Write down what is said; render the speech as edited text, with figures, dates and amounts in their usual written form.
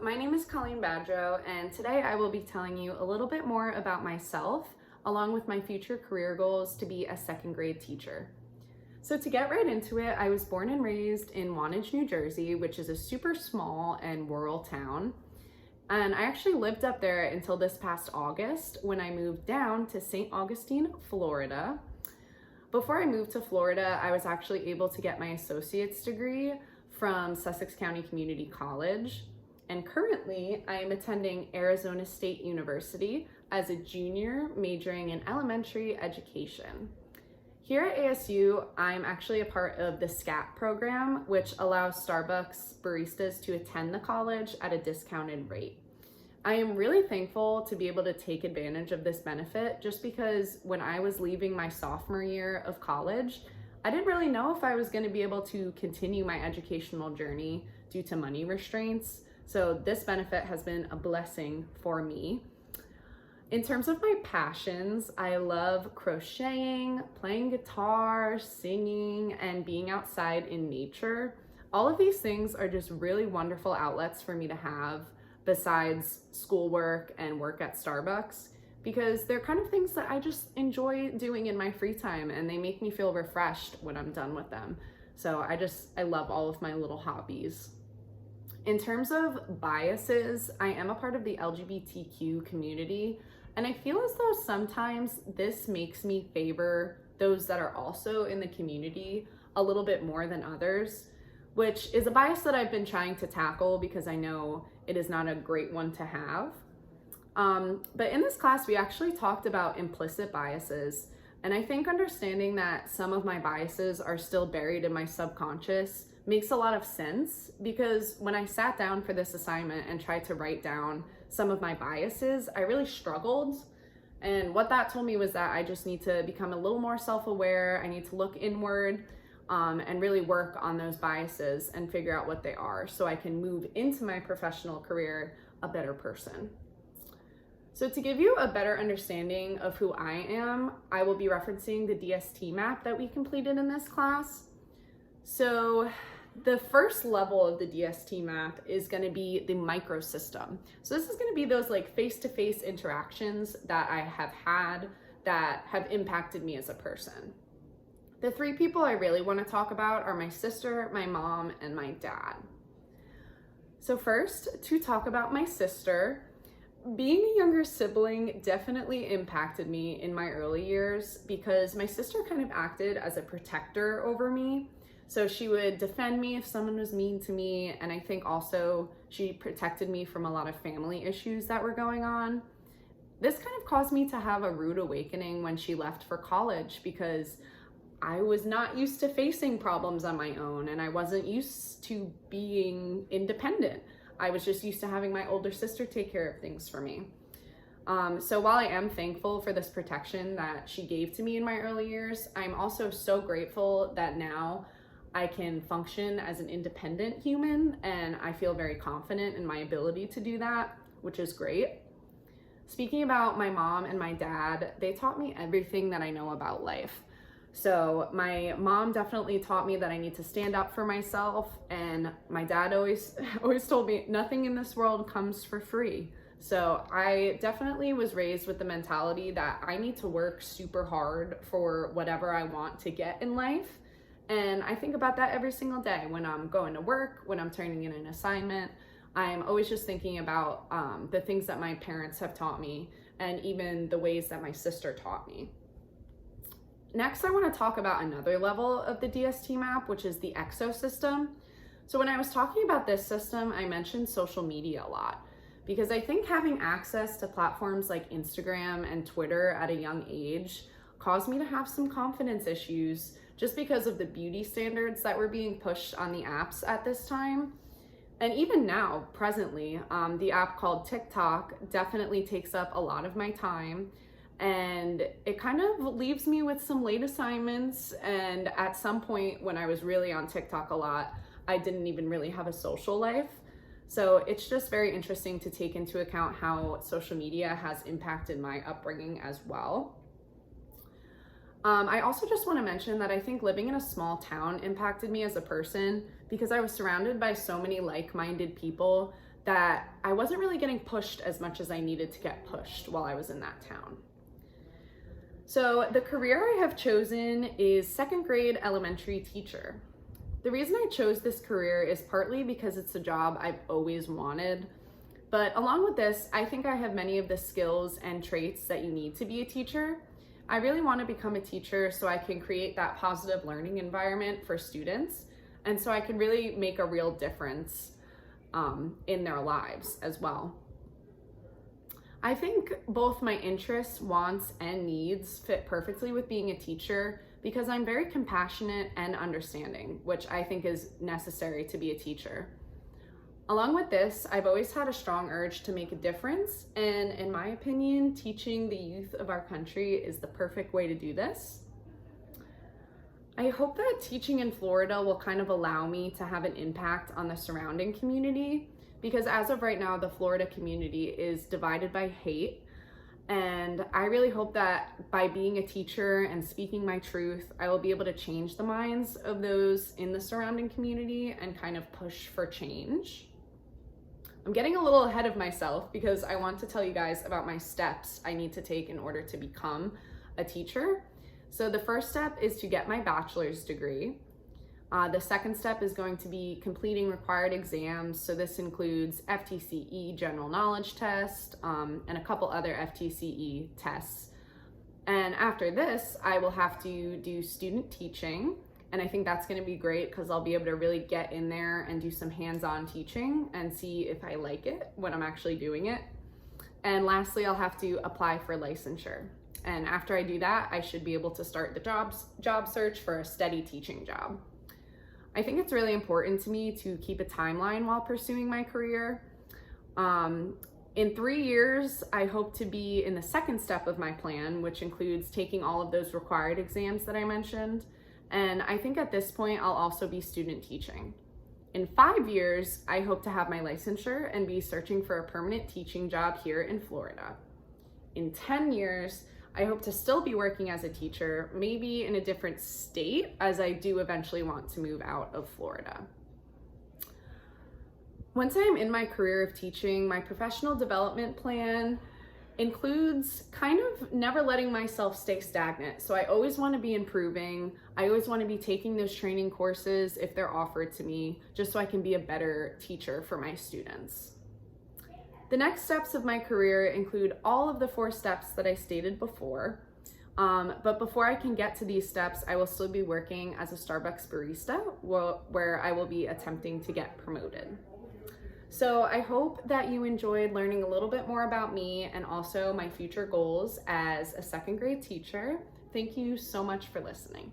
my name is Colleen Badreau, and today I will be telling you a little bit more about myself, along with my future career goals to be a second grade teacher. So to get right into it, I was born and raised in Wantage, New Jersey, which is a super small and rural town. And I actually lived up there until this past August when I moved down to St. Augustine, Florida. Before I moved to Florida, I was actually able to get my associate's degree from Sussex County Community College. And currently, I am attending Arizona State University as a junior majoring in elementary education. Here at ASU, I'm actually a part of the SCAT program, which allows Starbucks baristas to attend the college at a discounted rate. I am really thankful to be able to take advantage of this benefit just because when I was leaving my sophomore year of college, I didn't really know if I was going to be able to continue my educational journey due to money restraints. So this benefit has been a blessing for me. In terms of my passions, I love crocheting, playing guitar, singing, and being outside in nature. All of these things are just really wonderful outlets for me to have besides schoolwork and work at Starbucks, because they're kind of things that I just enjoy doing in my free time and they make me feel refreshed when I'm done with them. So I love all of my little hobbies. In terms of biases, I am a part of the LGBTQ community, and I feel as though sometimes this makes me favor those that are also in the community a little bit more than others, which is a bias that I've been trying to tackle because I know it is not a great one to have. But in this class, we actually talked about implicit biases. And I think understanding that some of my biases are still buried in my subconscious makes a lot of sense, because when I sat down for this assignment and tried to write down some of my biases, I really struggled. And what that told me was that I just need to become a little more self-aware. I need to look inward and really work on those biases and figure out what they are so I can move into my professional career a better person. So to give you a better understanding of who I am, I will be referencing the DST map that we completed in this class. So the first level of the DST map is going to be the microsystem. So this is going to be those like face-to-face interactions that I have had that have impacted me as a person. The three people I really want to talk about are my sister, my mom, and my dad. So first, to talk about my sister, being a younger sibling definitely impacted me in my early years because my sister kind of acted as a protector over me. So she would defend me if someone was mean to me, and I think also she protected me from a lot of family issues that were going on. This kind of caused me to have a rude awakening when she left for college because I was not used to facing problems on my own and I wasn't used to being independent. I was just used to having my older sister take care of things for me. So while I am thankful for this protection that she gave to me in my early years, I'm also so grateful that now I can function as an independent human and I feel very confident in my ability to do that, which is great. Speaking about my mom and my dad, they taught me everything that I know about life. So my mom definitely taught me that I need to stand up for myself, and my dad always told me nothing in this world comes for free. So I definitely was raised with the mentality that I need to work super hard for whatever I want to get in life. And I think about that every single day when I'm going to work, when I'm turning in an assignment. I'm always just thinking about the things that my parents have taught me and even the ways that my sister taught me. Next, I want to talk about another level of the DST map, which is the exosystem. So when I was talking about this system, I mentioned social media a lot because I think having access to platforms like Instagram and Twitter at a young age caused me to have some confidence issues just because of the beauty standards that were being pushed on the apps at this time. And even now, presently, the app called TikTok definitely takes up a lot of my time. And it kind of leaves me with some late assignments. And at some point when I was really on TikTok a lot, I didn't even really have a social life. So it's just very interesting to take into account how social media has impacted my upbringing as well. I also just want to mention that I think living in a small town impacted me as a person because I was surrounded by so many like-minded people that I wasn't really getting pushed as much as I needed to get pushed while I was in that town. So the career I have chosen is second grade elementary teacher. The reason I chose this career is partly because it's a job I've always wanted, but along with this, I think I have many of the skills and traits that you need to be a teacher. I really want to become a teacher so I can create that positive learning environment for students, and so I can really make a real difference in their lives as well. I think both my interests, wants, and needs fit perfectly with being a teacher because I'm very compassionate and understanding, which I think is necessary to be a teacher. Along with this, I've always had a strong urge to make a difference, and in my opinion, teaching the youth of our country is the perfect way to do this. I hope that teaching in Florida will kind of allow me to have an impact on the surrounding community, because as of right now, the Florida community is divided by hate. And I really hope that by being a teacher and speaking my truth, I will be able to change the minds of those in the surrounding community and kind of push for change. I'm getting a little ahead of myself because I want to tell you guys about my steps I need to take in order to become a teacher. So the first step is to get my bachelor's degree. The second step is going to be completing required exams. So this includes FTCE general knowledge test and a couple other FTCE tests. And after this, I will have to do student teaching. And I think that's going to be great because I'll be able to really get in there and do some hands-on teaching and see if I like it when I'm actually doing it. And lastly, I'll have to apply for licensure. And after I do that, I should be able to start the job search for a steady teaching job. I think it's really important to me to keep a timeline while pursuing my career. In 3 years, I hope to be in the second step of my plan, which includes taking all of those required exams that I mentioned. And I think at this point, I'll also be student teaching. In 5 years, I hope to have my licensure and be searching for a permanent teaching job here in Florida. In 10 years, I hope to still be working as a teacher, maybe in a different state, as I do eventually want to move out of Florida. Once I'm in my career of teaching, my professional development plan includes kind of never letting myself stay stagnant. So I always want to be improving. I always want to be taking those training courses if they're offered to me, just so I can be a better teacher for my students. The next steps of my career include all of the 4 steps that I stated before. But before I can get to these steps, I will still be working as a Starbucks barista, where I will be attempting to get promoted. So I hope that you enjoyed learning a little bit more about me and also my future goals as a second grade teacher. Thank you so much for listening.